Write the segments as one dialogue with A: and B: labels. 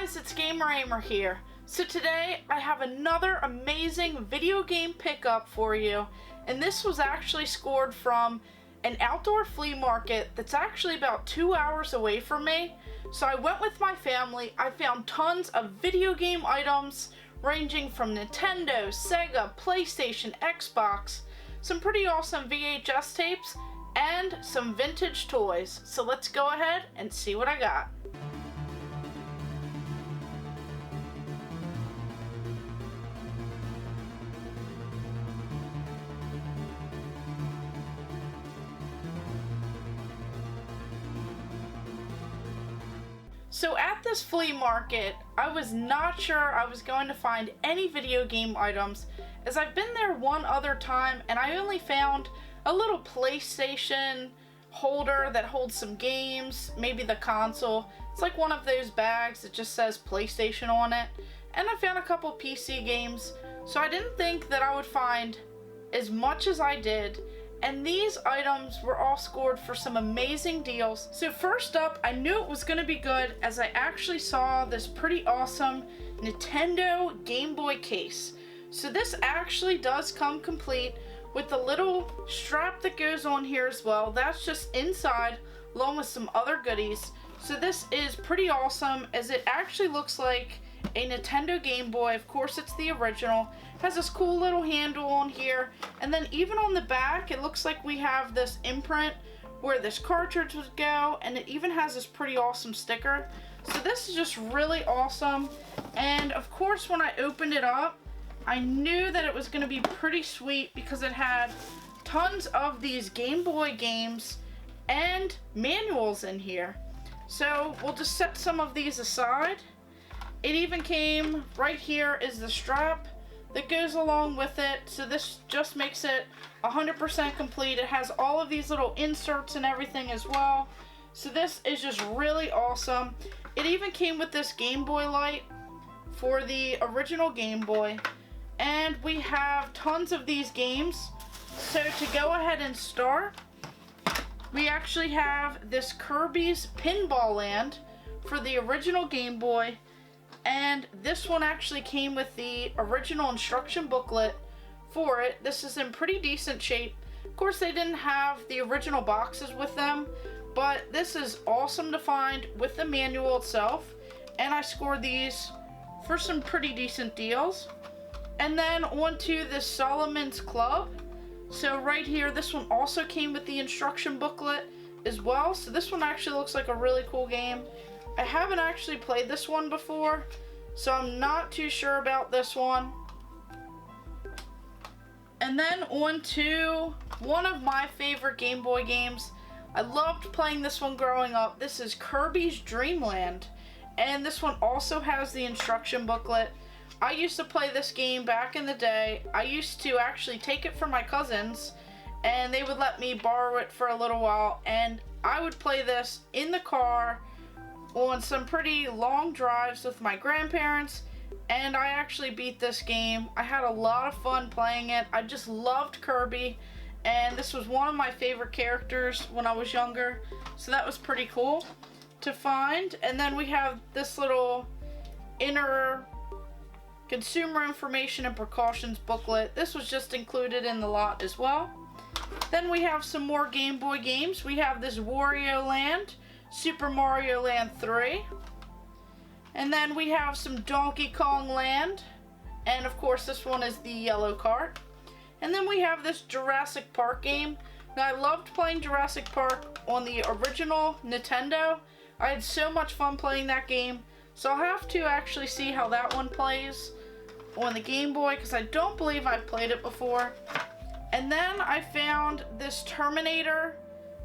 A: guys, it's Gamer Ahmer here. So today I have another amazing video game pickup for you, and this was actually scored from an outdoor flea market that's actually about 2 hours away from me. So I went with my family. I found tons of video game items ranging from Nintendo, Sega, PlayStation, Xbox, some pretty awesome VHS tapes, and some vintage toys. So let's go ahead and see what I got. So at this flea market, I was not sure I was going to find any video game items, as I've been there one other time and I only found a little PlayStation holder that holds some games, maybe the console. It's like one of those bags that just says PlayStation on it. And I found a couple PC games, so I didn't think that I would find as much as I did. And these items were all scored for some amazing deals. So first up, I knew it was going to be good as I actually saw this pretty awesome Nintendo Game Boy case. So this actually does come complete with the little strap that goes on here as well. That's just inside along with some other goodies. So this is pretty awesome as it actually looks like a Nintendo Game Boy. Of course, it's the original. It has this cool little handle on here, and then even on the back it looks like we have this imprint where this cartridge would go, and it even has this pretty awesome sticker. So this is just really awesome, and of course when I opened it up I knew that it was going to be pretty sweet because it had tons of these Game Boy games and manuals in here. So we'll just set some of these aside. It even came, right here is the strap that goes along with it, so this just makes it 100% complete. It has all of these little inserts and everything as well, so this is just really awesome. It even came with this Game Boy light for the original Game Boy, and we have tons of these games. So to go ahead and start, we actually have this Kirby's Pinball Land for the original Game Boy. And this one actually came with the original instruction booklet for it. This is in pretty decent shape. Of course, they didn't have the original boxes with them, but this is awesome to find with the manual itself. And I scored these for some pretty decent deals. And then on to this Solomon's Club. So right here, this one also came with the instruction booklet as well. So this one actually looks like a really cool game. I haven't actually played this one before, so I'm not too sure about this one. And then on to one of my favorite Game Boy games. I loved playing this one growing up. This is Kirby's Dream Land, and this one also has the instruction booklet. I used to play this game back in the day. I used to actually take it from my cousins, and they would let me borrow it for a little while, and I would play this in the car on some pretty long drives with my grandparents, and I actually beat this game. I had a lot of fun playing it. I just loved Kirby, and this was one of my favorite characters when I was younger, so that was pretty cool to find. And then we have this little inner consumer information and precautions booklet. This was just included in the lot as well. Then we have some more Game Boy games. We have this Wario Land, Super Mario Land 3, and then we have some Donkey Kong Land, and of course this one is the yellow cart. And then we have this Jurassic Park game. Now, I loved playing Jurassic Park on the original Nintendo. I had so much fun playing that game, so I'll have to actually see how that one plays on the Game Boy, because I don't believe I've played it before. And then I found this Terminator,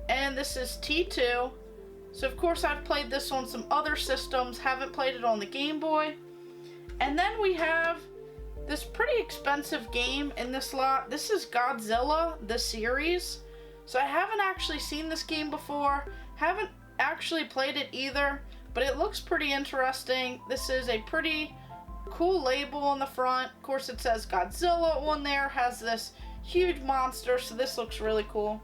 A: and this is T2. So of course I've played this on some other systems, haven't played it on the Game Boy. And then we have this pretty expensive game in this lot. This is Godzilla, the series. So I haven't actually seen this game before, haven't actually played it either, but it looks pretty interesting. This is a pretty cool label on the front. Of course it says Godzilla on there, has this huge monster, so this looks really cool.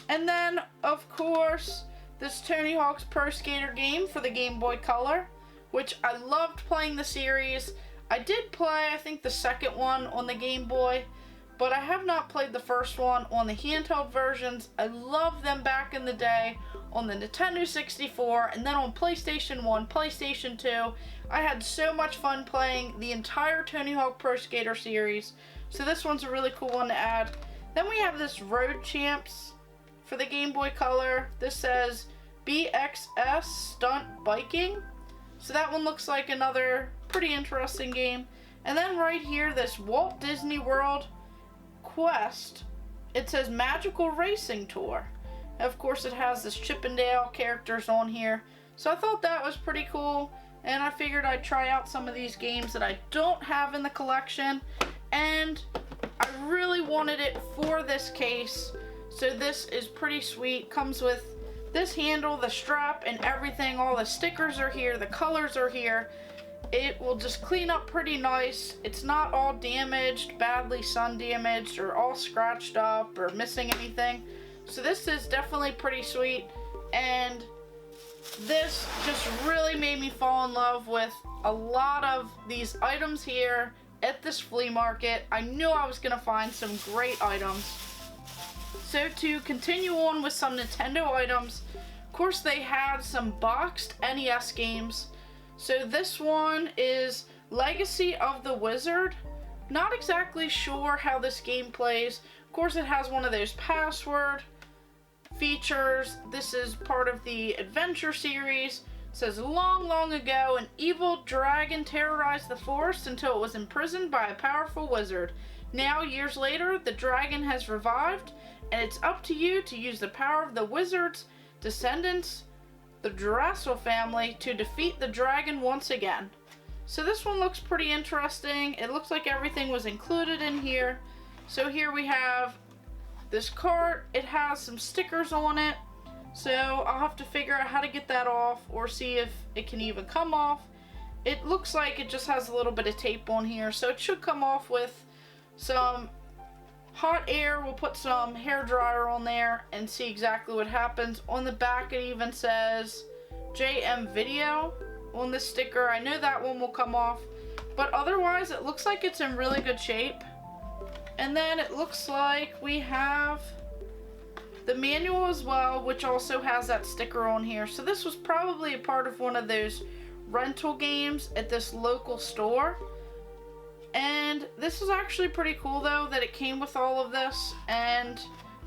A: And then of course this Tony Hawk's Pro Skater game for the Game Boy Color. which I loved playing the series. I did play, I think, the second one on the Game Boy, but I have not played the first one on the handheld versions. I loved them back in the day on the Nintendo 64, and then on PlayStation 1, PlayStation 2. I had so much fun playing the entire Tony Hawk Pro Skater series, so this one's a really cool one to add. Then we have this Road Champs for the Game Boy Color. This says BXS Stunt Biking, so that one looks like another pretty interesting game. And then right here, this Walt Disney World Quest, it says Magical Racing Tour. Of course, it has this Chippendale characters on here, so I thought that was pretty cool, and I figured I'd try out some of these games that I don't have in the collection, and I really wanted it for this case. So this is pretty sweet. Comes with this handle, the strap, and everything. All the stickers are here, the colors are here. It will just clean up pretty nice. It's not all damaged, badly sun damaged, or all scratched up, or missing anything. So this is definitely pretty sweet, and this just really made me fall in love with a lot of these items here at this flea market. I knew I was going to find some great items. So to continue on with some Nintendo items, of course they had some boxed NES games. So this one is Legacy of the Wizard. Not exactly sure how this game plays. Of course it has one of those password features. This is part of the Adventure series. It says, long, long ago, an evil dragon terrorized the forest until it was imprisoned by a powerful wizard. Now, years later, the dragon has revived, and it's up to you to use the power of the wizard's descendants, the Drassel family, to defeat the dragon once again. So this one looks pretty interesting. It looks like everything was included in here. So here we have this cart. It has some stickers on it, so I'll have to figure out how to get that off or see if it can even come off. It looks like it just has a little bit of tape on here, so it should come off with some hot air. We'll put some hair dryer on there and see exactly what happens. On the back it even says JM Video on the sticker. I know that one will come off, but otherwise it looks like it's in really good shape. And then it looks like we have the manual as well, which also has that sticker on here. So this was probably a part of one of those rental games at this local store. And this is actually pretty cool though that it came with all of this, and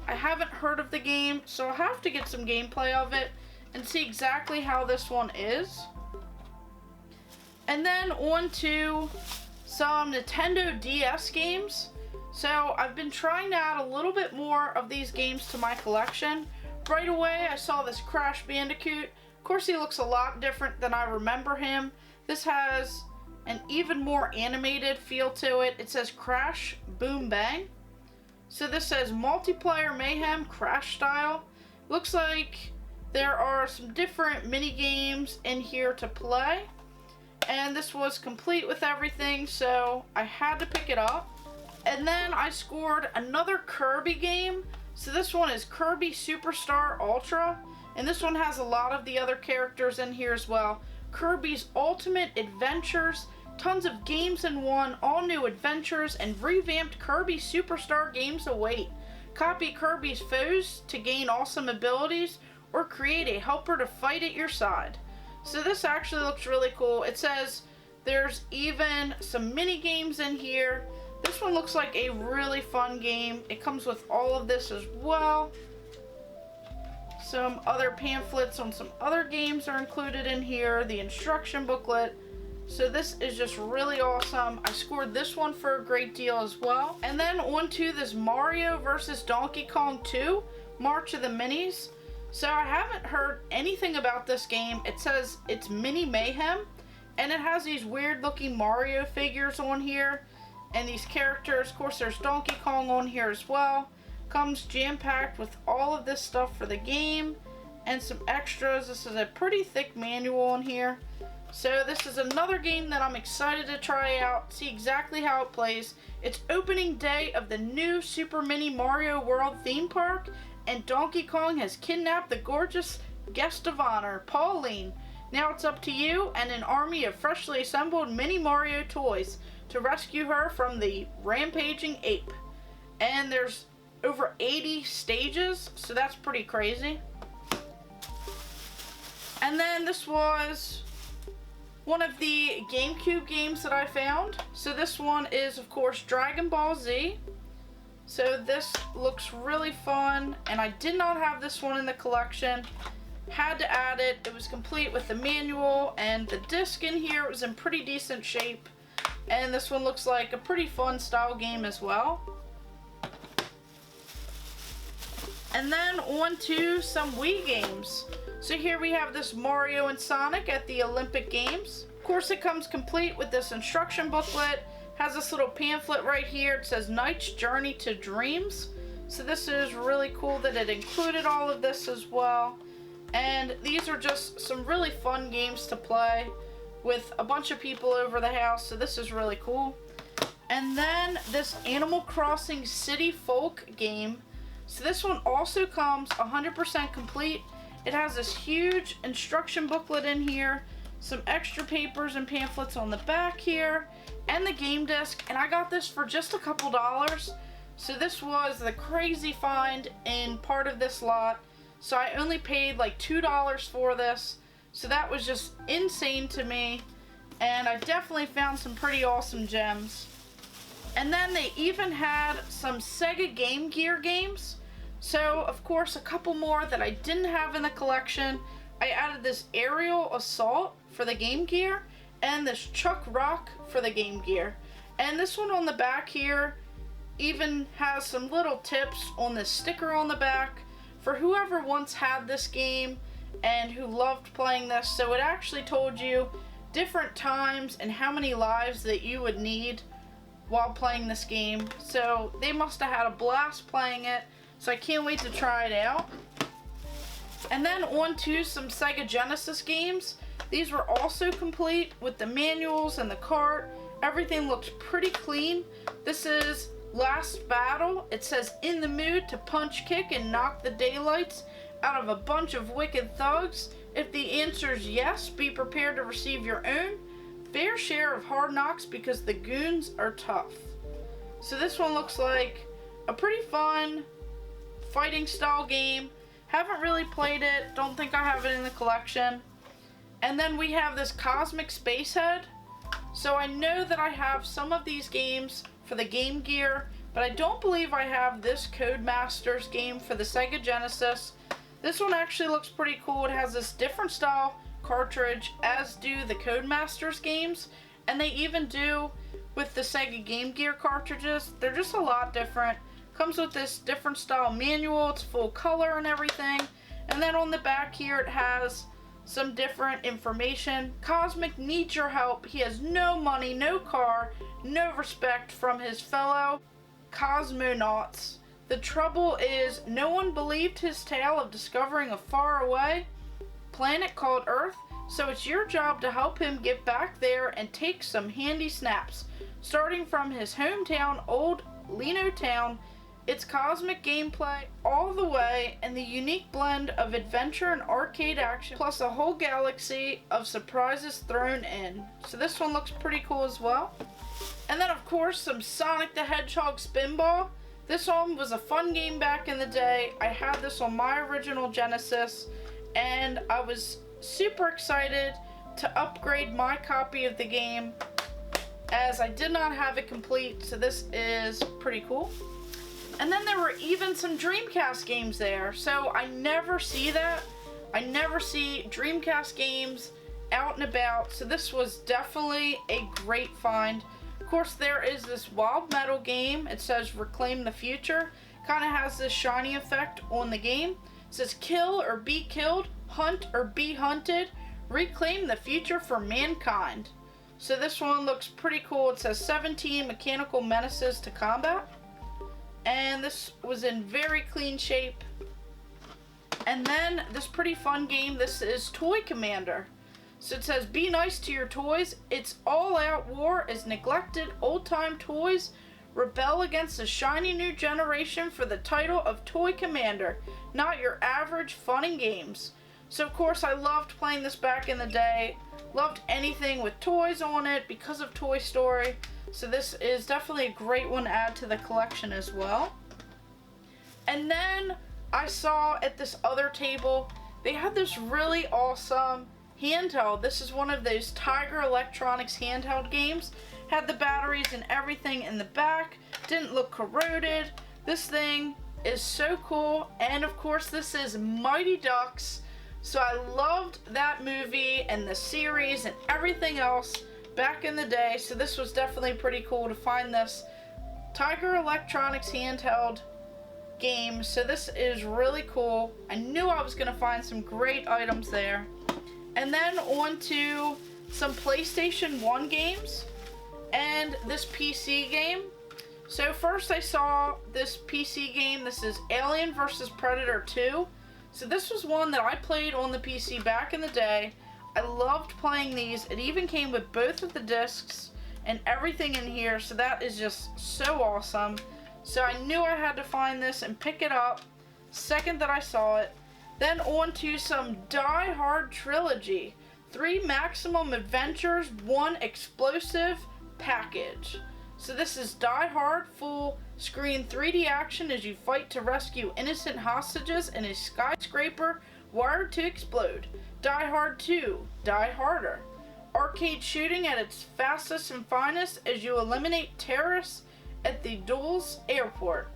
A: I haven't heard of the game, so I'll have to get some gameplay of it and see exactly how this one is. And then on to some Nintendo DS games. So I've been trying to add a little bit more of these games to my collection. Right away I saw this Crash Bandicoot. Of course he looks a lot different than I remember him. This has an even more animated feel to it. It says Crash Boom Bang. So this says Multiplayer Mayhem Crash Style. Looks like there are some different mini games in here to play. And this was complete with everything, so I had to pick it up. And then I scored another Kirby game. So this one is Kirby Superstar Ultra. And this one has a lot of the other characters in here as well. Kirby's Ultimate Adventures. Tons of games in one. All new adventures and revamped Kirby Superstar games await. Copy Kirby's foes to gain awesome abilities, or create a helper to fight at your side. So this actually looks really cool. It says there's even some mini games in here. This one looks like a really fun game. It comes with all of this as well. Some other pamphlets on some other games are included in here. The instruction booklet. So this is just really awesome. I scored this one for a great deal as well. And then on to this Mario vs. Donkey Kong 2, March of the Minis. So I haven't heard anything about this game. It says it's Mini Mayhem, and it has these weird looking Mario figures on here. And these characters, of course there's Donkey Kong on here as well. Comes jam-packed with all of this stuff for the game and some extras. This is a pretty thick manual on here. So this is another game that I'm excited to try out, see exactly how it plays. It's opening day of the new Super Mini Mario World theme park, and Donkey Kong has kidnapped the gorgeous guest of honor, Pauline. Now it's up to you and an army of freshly assembled mini Mario toys to rescue her from the rampaging ape. And there's over 80 stages, so that's pretty crazy. And then this was one of the GameCube games that I found. So this one is, of course, Dragon Ball Z. So this looks really fun, and I did not have this one in the collection. Had to add it. It was complete with the manual, and the disc in here was in pretty decent shape. And this one looks like a pretty fun style game as well. And then on to some Wii games. So here we have this Mario and Sonic at the Olympic Games. Of course, it comes complete with this instruction booklet. Has this little pamphlet right here. It says Knight's Journey to Dreams. So this is really cool that it included all of this as well. And these are just some really fun games to play with a bunch of people over the house. So this is really cool. And then this Animal Crossing City Folk game. So this one also comes 100% complete. It has this huge instruction booklet in here, some extra papers and pamphlets on the back here, and the game disc, and I got this for just a couple dollars. So this was the crazy find in part of this lot. So I only paid like $2 for this. So that was just insane to me, and I definitely found some pretty awesome gems. And then they even had some Sega Game Gear games. So, of course, a couple more that I didn't have in the collection. I added this Aerial Assault for the Game Gear and this Chuck Rock for the Game Gear. And this one on the back here even has some little tips on the sticker on the back for whoever once had this game and who loved playing this. So it actually told you different times and how many lives that you would need while playing this game. So they must have had a blast playing it. So I can't wait to try it out. And then on to some Sega Genesis games. These were also complete with the manuals and the cart. Everything looks pretty clean. This is Last Battle. It says, in the mood to punch, kick, and knock the daylights out of a bunch of wicked thugs. If the answer is yes, be prepared to receive your own fair share of hard knocks because the goons are tough. So this one looks like a pretty fun fighting style game. Haven't really played it. Don't think I have it in the collection. And then we have this Cosmic Spacehead. So I know that I have some of these games for the Game Gear, but I don't believe I have this Codemasters game for the Sega Genesis. This one actually looks pretty cool. It has this different style cartridge, as do the Codemasters games, and they even do with the Sega Game Gear cartridges. They're just a lot different. Comes with this different style manual. It's full color and everything. And then on the back here it has some different information. Cosmic needs your help. He has no money, no car, no respect from his fellow cosmonauts. The trouble is, no one believed his tale of discovering a faraway planet called Earth, so it's your job to help him get back there and take some handy snaps. Starting from his hometown, Old Lino Town, it's cosmic gameplay all the way and the unique blend of adventure and arcade action, plus a whole galaxy of surprises thrown in. So this one looks pretty cool as well. And then of course some Sonic the Hedgehog Spinball. This one was a fun game back in the day. I had this on my original Genesis and I was super excited to upgrade my copy of the game as I did not have it complete. So this is pretty cool. And then there were even some Dreamcast games there. So I never see that. I never see Dreamcast games out and about. So this was definitely a great find. Of course, there is this Wild Metal game. It says Reclaim the Future. Kind of has this shiny effect on the game. It says kill or be killed, hunt or be hunted, reclaim the future for mankind. So this one looks pretty cool. It says 17 mechanical menaces to combat. And this was in very clean shape. And then this pretty fun game, this is Toy Commander. So it says, be nice to your toys. It's all out war as neglected old-time toys rebel against the shiny new generation for the title of Toy Commander. Not your average fun and games. So of course I loved playing this back in the day. Loved anything with toys on it because of Toy Story. So this is definitely a great one to add to the collection as well. And then I saw at this other table, they had this really awesome handheld. This is one of those Tiger Electronics handheld games. Had the batteries and everything in the back. Didn't look corroded. This thing is so cool. And of course this is Mighty Ducks. So I loved that movie and the series and everything else back in the day. So this was definitely pretty cool to find this Tiger Electronics handheld game. So this is really cool. I knew I was going to find some great items there. And then on to some PlayStation 1 games and this PC game. So first I saw this PC game. This is Alien vs. Predator 2. So this was one that I played on the PC back in the day. I loved playing these. It even came with both of the discs and everything in here. So that is just so awesome. So I knew I had to find this and pick it up second that I saw it. Then on to some Die Hard Trilogy. 3 Maximum Adventures, 1 Explosive package. So this is Die Hard full screen 3D action as you fight to rescue innocent hostages in a skyscraper wired to explode. Die Hard 2, Die Harder. Arcade shooting at its fastest and finest as you eliminate terrorists at the Dulles Airport.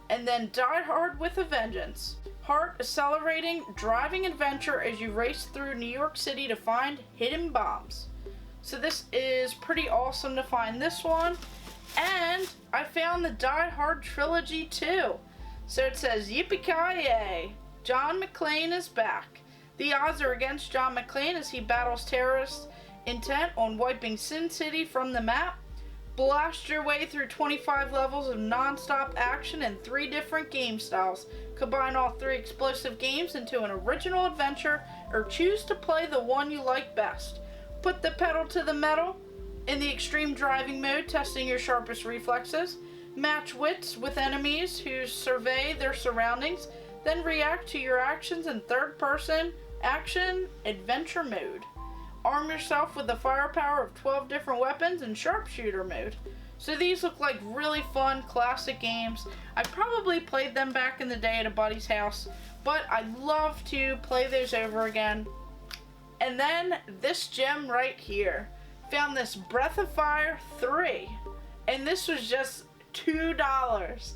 A: And then Die Hard with a Vengeance. Heart accelerating driving adventure as you race through New York City to find hidden bombs. So this is pretty awesome to find this one. And I found the Die Hard Trilogy too. So it says, yippee-ki-yay, John McClane is back. The odds are against John McClane as he battles terrorists intent on wiping Sin City from the map. Blast your way through 25 levels of non-stop action in 3 different game styles. Combine all 3 explosive games into an original adventure or choose to play the one you like best. Put the pedal to the metal in the extreme driving mode, testing your sharpest reflexes. Match wits with enemies who survey their surroundings, then react to your actions in third-person action adventure mode. Arm yourself with the firepower of 12 different weapons in sharpshooter mode. So these look like really fun classic games. I probably played them back in the day at a buddy's house, but I'd love to play those over again. And then this gem right here. Found this Breath of Fire 3, and this was just $2.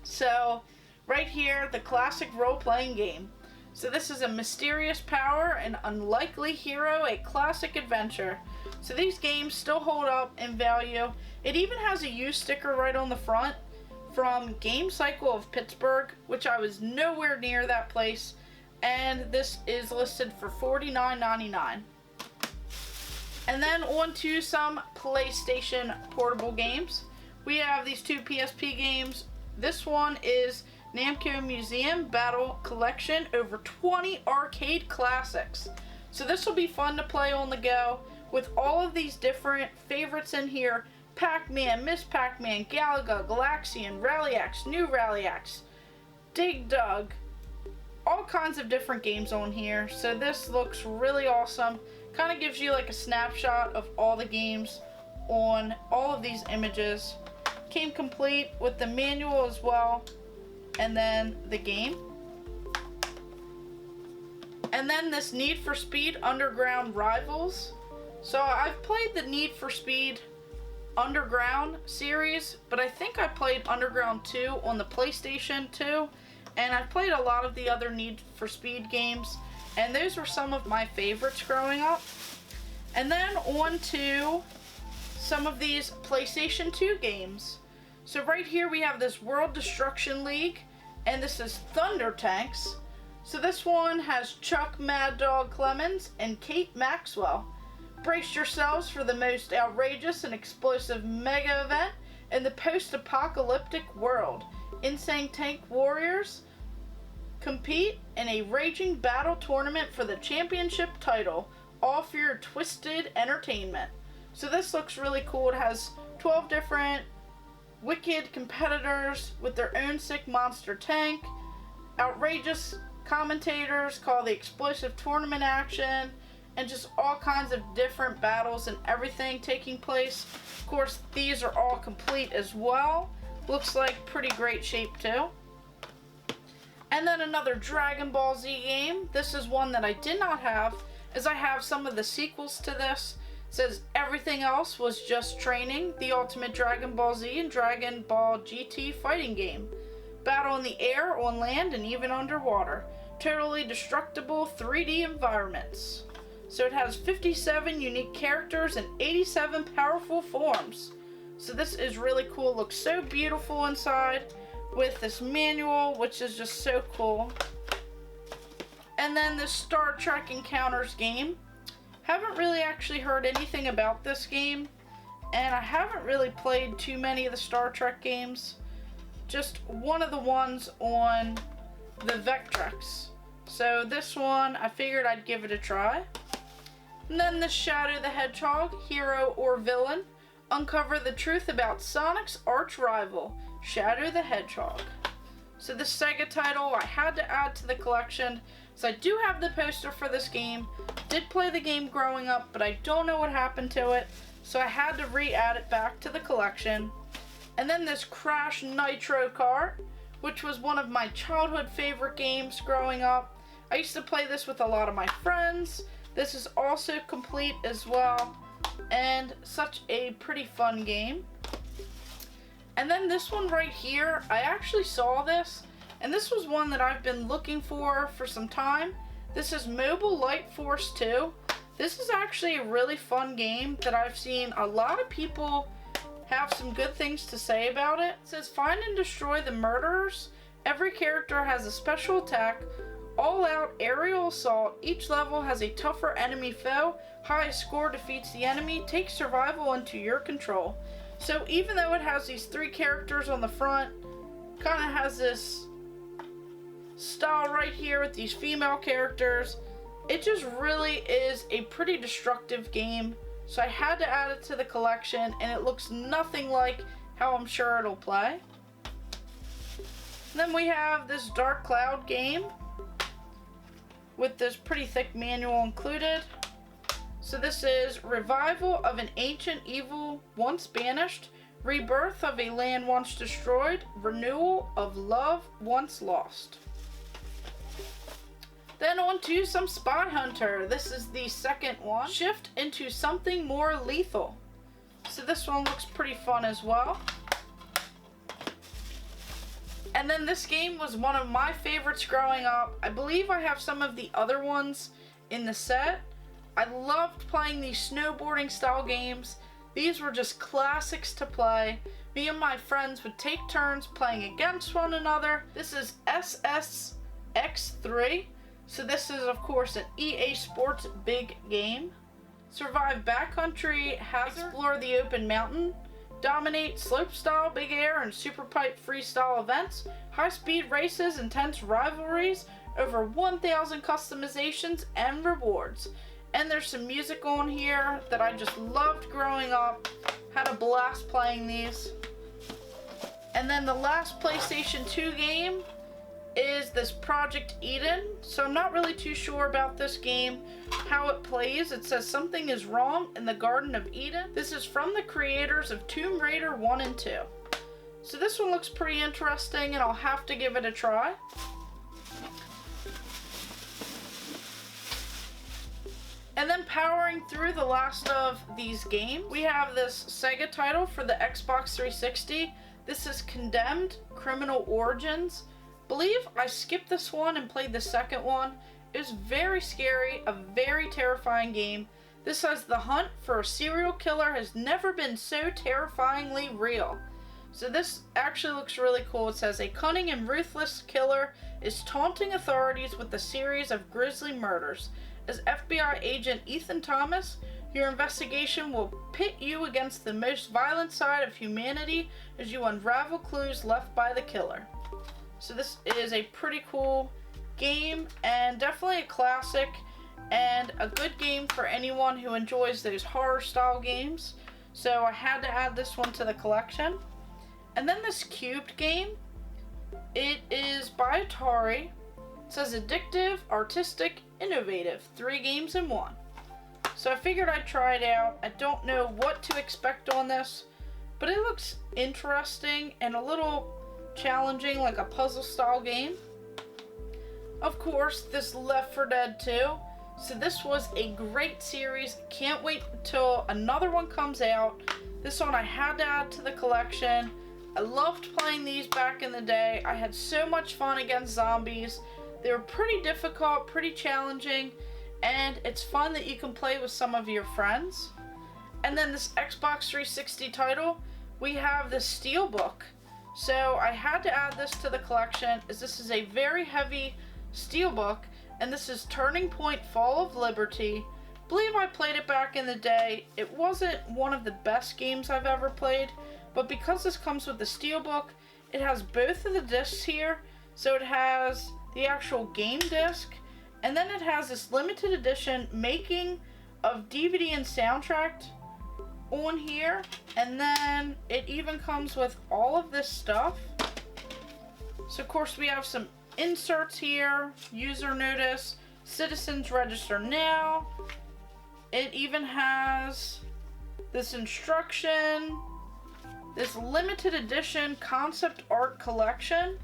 A: So right here, the classic role-playing game. So this is a mysterious power, an unlikely hero, a classic adventure. So these games still hold up in value. It even has a used sticker right on the front from Game Cycle of Pittsburgh, which I was nowhere near that place. And this is listed for $49.99. And then on to some PlayStation portable games. We have these 2 PSP games. This one is Namco Museum Battle Collection, over 20 arcade classics. So this will be fun to play on the go with all of these different favorites in here. Pac-Man, Miss Pac-Man, Galaga, Galaxian, Rally X, New Rally X, Dig Dug, all kinds of different games on here. So this looks really awesome. Kind of gives you like a snapshot of all the games on all of these images. Came complete with the manual as well, and then the game. And then this Need for Speed Underground Rivals. So I've played the Need for Speed Underground series, but I think I played Underground 2 on the PlayStation 2, and I've played a lot of the other Need for Speed games, and those were some of my favorites growing up. And then on to some of these PlayStation 2 games. So right here we have this World Destruction League, and this is Thunder Tanks. So this one has Chuck Mad Dog Clemens and Kate Maxwell. Brace yourselves for the most outrageous and explosive mega event in the post-apocalyptic world. Insane Tank Warriors compete in a raging battle tournament for the championship title, all for your twisted entertainment. So this looks really cool. It has 12 different wicked competitors with their own sick monster tank, outrageous commentators call the explosive tournament action, and just all kinds of different battles and everything taking place. Of course, these are all complete as well. Looks like pretty great shape too. And then another Dragon Ball Z game. This is one that I did not have, as I have some of the sequels to this. It says everything else was just training, the ultimate Dragon Ball Z and Dragon Ball GT fighting game. Battle in the air, on land, and even underwater. Totally destructible 3D environments. So it has 57 unique characters and 87 powerful forms. So this is really cool. It looks so beautiful inside with this manual, which is just so cool. And then the Star Trek Encounters game. Haven't really actually heard anything about this game, and I haven't really played too many of the Star Trek games. Just one of the ones on the Vectrex. So this one, I figured I'd give it a try. And then the Shadow the Hedgehog, hero or villain. Uncover the truth about Sonic's arch rival, Shadow the Hedgehog. So this Sega title I had to add to the collection. So I do have the poster for this game. Did play the game growing up, but I don't know what happened to it. So I had to re-add it back to the collection. And then this Crash Nitro Kart, which was one of my childhood favorite games growing up. I used to play this with a lot of my friends. This is also complete as well, and such a pretty fun game. And then this one right here, I actually saw this, and this was one that I've been looking for some time. This is Mobile Light Force 2. This is actually a really fun game that I've seen a lot of people have some good things to say about it. It says find and destroy the murderers. Every character has a special attack. All out aerial assault. Each level has a tougher enemy foe. Highest score defeats the enemy. Take survival into your control. So even though it has these three characters on the front, kind of has this style right here with these female characters, it just really is a pretty destructive game. So I had to add it to the collection, and it looks nothing like how I'm sure it'll play. And then we have this Dark Cloud game with this pretty thick manual included. So this is revival of an ancient evil once banished, rebirth of a land once destroyed, renewal of love once lost. Then on to some Spy Hunter. This is the second one. Shift into something more lethal. So this one looks pretty fun as well. And then this game was one of my favorites growing up. I believe I have some of the other ones in the set. I loved playing these snowboarding style games. These were just classics to play. Me and my friends would take turns playing against one another. This is SSX3. So this is, of course, an EA Sports big game. Survive backcountry, explore the open mountain, dominate slopestyle, big air, and super pipe freestyle events, high-speed races, intense rivalries, over 1,000 customizations and rewards. And there's some music on here that I just loved growing up. Had a blast playing these. And then the last PlayStation 2 game is this Project Eden. So I'm not really too sure about this game, how it plays. It says something is wrong in the Garden of Eden. This is from the creators of Tomb Raider 1 and 2. So this one looks pretty interesting, and I'll have to give it a try. And then powering through the last of these games, we have this Sega title for the Xbox 360. This is Condemned Criminal Origins. Believe I skipped this one and played the second one. It was very scary, a very terrifying game. This says the hunt for a serial killer has never been so terrifyingly real. So this actually looks really cool. It says a cunning and ruthless killer is taunting authorities with a series of grisly murders. As FBI agent Ethan Thomas, your investigation will pit you against the most violent side of humanity as you unravel clues left by the killer. So this is a pretty cool game, and definitely a classic, and a good game for anyone who enjoys those horror style games. So I had to add this one to the collection. And then this Cubed game, it is by Atari, It says addictive, artistic, innovative, 3 games in 1. So I figured I'd try it out. I don't know what to expect on this, but it looks interesting and a little challenging, like a puzzle style game. Of course, this Left 4 Dead 2. So this was a great series. Can't wait until another one comes out. This one I had to add to the collection. I loved playing these back in the day. I had so much fun against zombies. They were pretty difficult, pretty challenging, and it's fun that you can play with some of your friends. And then this Xbox 360 title, we have the Steelbook. So I had to add this to the collection as this is a very heavy Steelbook, and this is Turning Point Fall of Liberty. I believe I played it back in the day. It wasn't one of the best games I've ever played, but because this comes with the Steelbook, it has both of the discs here. So it has the actual game disc, and then it has this limited edition making of DVD and soundtrack on here, and then it even comes with all of this stuff. So of course we have some inserts here, user notice, citizens register now. It even has this instruction, this limited edition concept art collection.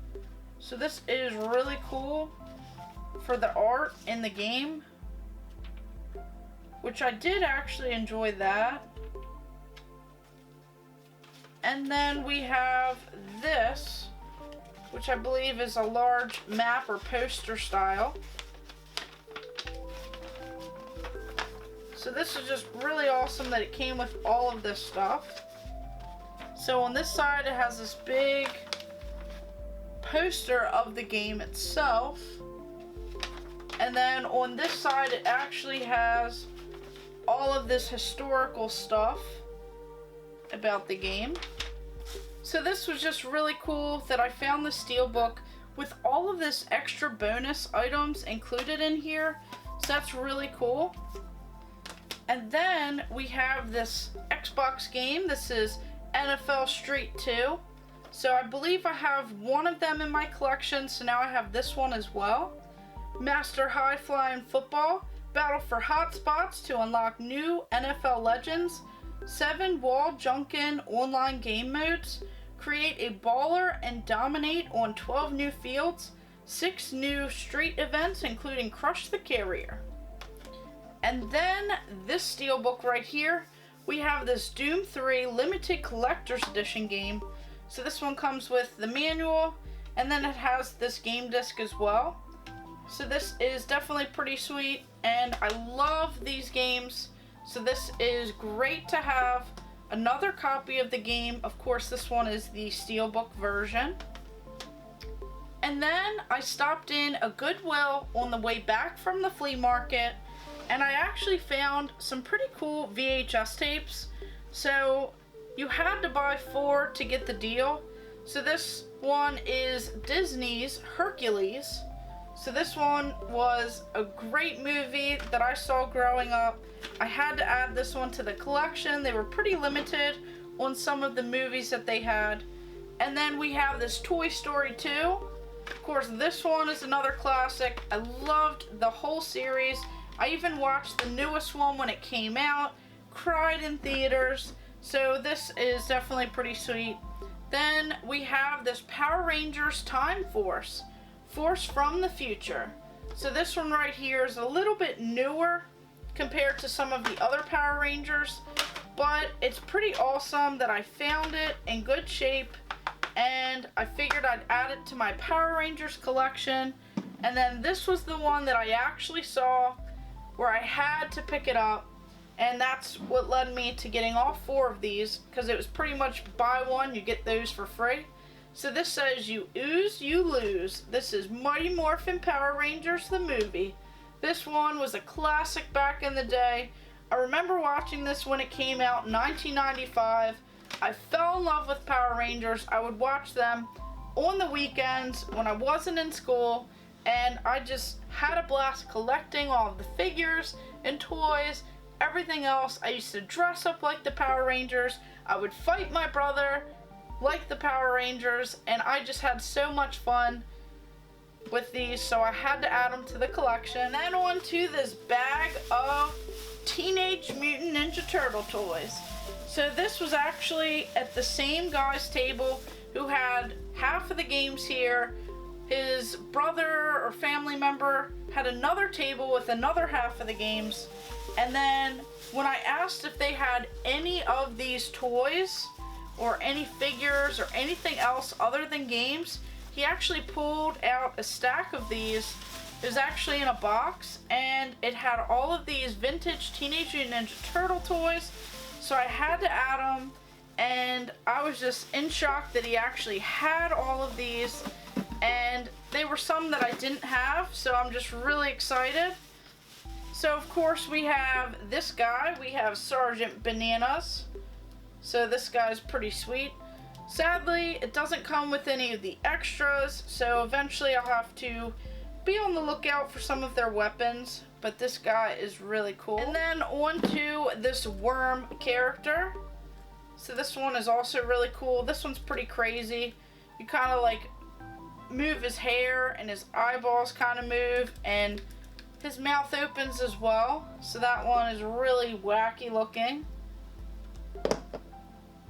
A: So this is really cool for the art in the game, which I did actually enjoy that. And then we have this, which I believe is a large map or poster style. So this is just really awesome that it came with all of this stuff. So on this side it has this big poster of the game itself. And then on this side it actually has all of this historical stuff about the game. So this was just really cool that I found the Steelbook with all of this extra bonus items included in here. So that's really cool. And then we have this Xbox game. This is NFL Street 2. So I believe I have one of them in my collection, so now I have this one as well. Master High Flying Football. Battle for hotspots to unlock new NFL legends. 7 wall junkin online game modes. Create a baller and dominate on 12 new fields. 6 new street events including Crush the Carrier. And then this Steelbook right here, we have this Doom 3 Limited Collector's Edition game. So this one comes with the manual, and then it has this game disc as well. So this is definitely pretty sweet, and I love these games. So this is great to have another copy of the game. Of course, this one is the Steelbook version. And then I stopped in a Goodwill on the way back from the flea market, and I actually found some pretty cool VHS tapes. So you had to buy 4 to get the deal. So this one is Disney's Hercules. So this one was a great movie that I saw growing up. I had to add this one to the collection. They were pretty limited on some of the movies that they had. And then we have this Toy Story 2. Of course, this one is another classic. I loved the whole series. I even watched the newest one when it came out. Cried in theaters. So this is definitely pretty sweet. Then we have this Power Rangers Time Force. Force from the Future. So this one right here is a little bit newer compared to some of the other Power Rangers, but it's pretty awesome that I found it in good shape, and I figured I'd add it to my Power Rangers collection. And then this was the one that I actually saw where I had to pick it up, and that's what led me to getting all 4 of these, because it was pretty much buy one, you get those for free. So this says, you ooze, you lose. This is Mighty Morphin Power Rangers, the movie. This one was a classic back in the day. I remember watching this when it came out in 1995. I fell in love with Power Rangers. I would watch them on the weekends when I wasn't in school, and I just had a blast collecting all of the figures and toys, everything else. I used to dress up like the Power Rangers. I would fight my brother like the Power Rangers, and I just had so much fun. with these, so I had to add them to the collection. Then on to this bag of Teenage Mutant Ninja Turtle toys. So this was actually at the same guy's table who had half of the games here. His brother or family member had another table with another half of the games. And then when I asked if they had any of these toys or any figures or anything else other than games, he actually pulled out a stack of these. It was actually in a box, and it had all of these vintage Teenage Mutant Ninja Turtle toys. So I had to add them, and I was just in shock that he actually had all of these, and they were some that I didn't have, so I'm just really excited. So of course we have this guy, we have Sergeant Bananas. So this guy's pretty sweet. Sadly, it doesn't come with any of the extras, so eventually I'll have to be on the lookout for some of their weapons, but this guy is really cool. And then on to this worm character. So this one is also really cool. This one's pretty crazy. You kind of like move his hair and his eyeballs kind of move, and his mouth opens as well. So that one is really wacky looking.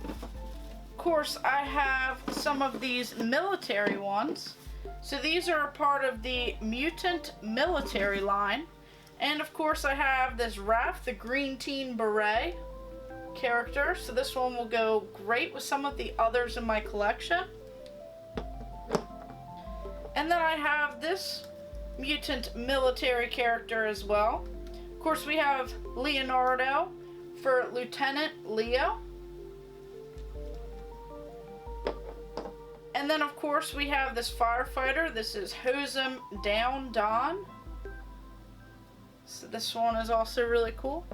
A: Of course, I have some of these military ones. So these are a part of the Mutant Military line. And of course I have this Raph the Green Teen Beret character. So this one will go great with some of the others in my collection. And then I have this Mutant Military character as well. Of course we have Leonardo for Lieutenant Leo. And then of course we have this firefighter. This is Hose 'Em Down Don. So this one is also really cool.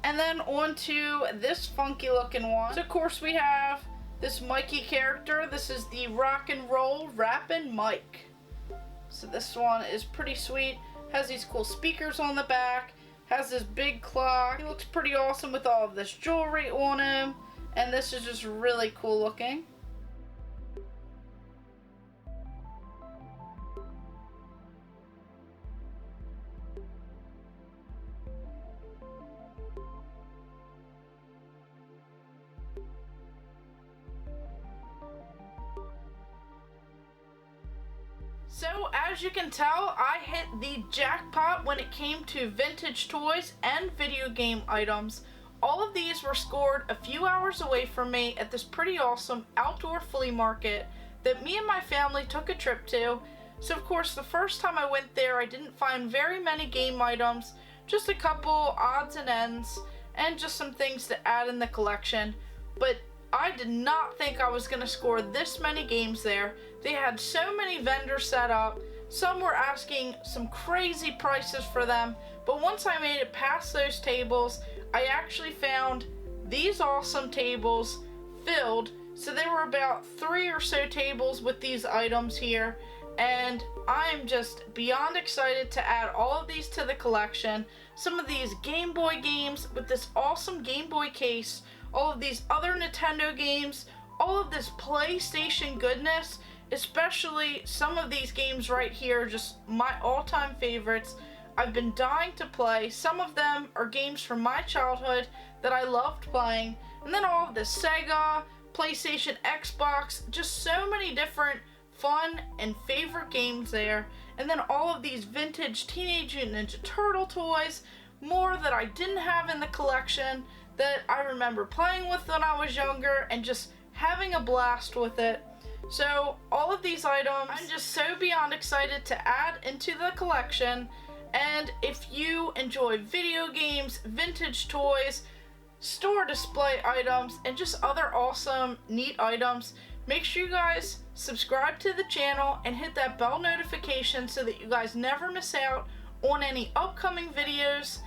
A: And then on to this funky looking one. So of course we have this Mikey character. This is the Rock and Roll Rappin' Mike. So this one is pretty sweet. Has these cool speakers on the back. Has this big clock. He looks pretty awesome with all of this jewelry on him. And this is just really cool looking. So as you can tell, I hit the jackpot when it came to vintage toys and video game items. All of these were scored a few hours away from me at this pretty awesome outdoor flea market that me and my family took a trip to. So of course the first time I went there I didn't find very many game items, just a couple odds and ends and just some things to add in the collection. But I did not think I was going to score this many games there. They had so many vendors set up. Some were asking some crazy prices for them, but once I made it past those tables, I actually found these awesome tables filled. So there were about 3 or so tables with these items here, and I'm just beyond excited to add all of these to the collection. Some of these Game Boy games with this awesome Game Boy case, all of these other Nintendo games, all of this PlayStation goodness, especially some of these games right here, just my all-time favorites. I've been dying to play. Some of them are games from my childhood that I loved playing. And then all of the Sega, PlayStation, Xbox, just so many different fun and favorite games there. And then all of these vintage Teenage Mutant Ninja Turtle toys, more that I didn't have in the collection that I remember playing with when I was younger and just having a blast with it. So all of these items, I'm just so beyond excited to add into the collection. And if you enjoy video games, vintage toys, store display items, and just other awesome, neat items, make sure you guys subscribe to the channel and hit that bell notification so that you guys never miss out on any upcoming videos.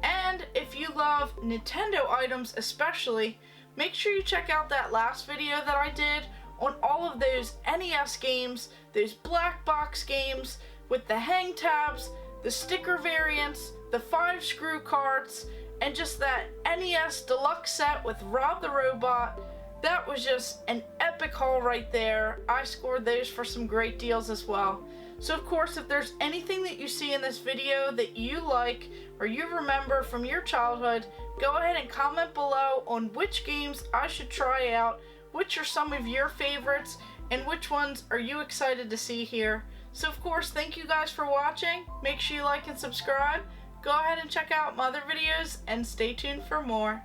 A: And if you love Nintendo items especially, make sure you check out that last video that I did on all of those NES games, those black box games with the hang tabs, the sticker variants, the 5-screw carts, and just that NES deluxe set with Rob the Robot. That was just an epic haul right there. I scored those for some great deals as well. So of course, if there's anything that you see in this video that you like or you remember from your childhood, go ahead and comment below on which games I should try out, which are some of your favorites, and which ones are you excited to see here. So of course, thank you guys for watching. Make sure you like and subscribe. Go ahead and check out my other videos and stay tuned for more.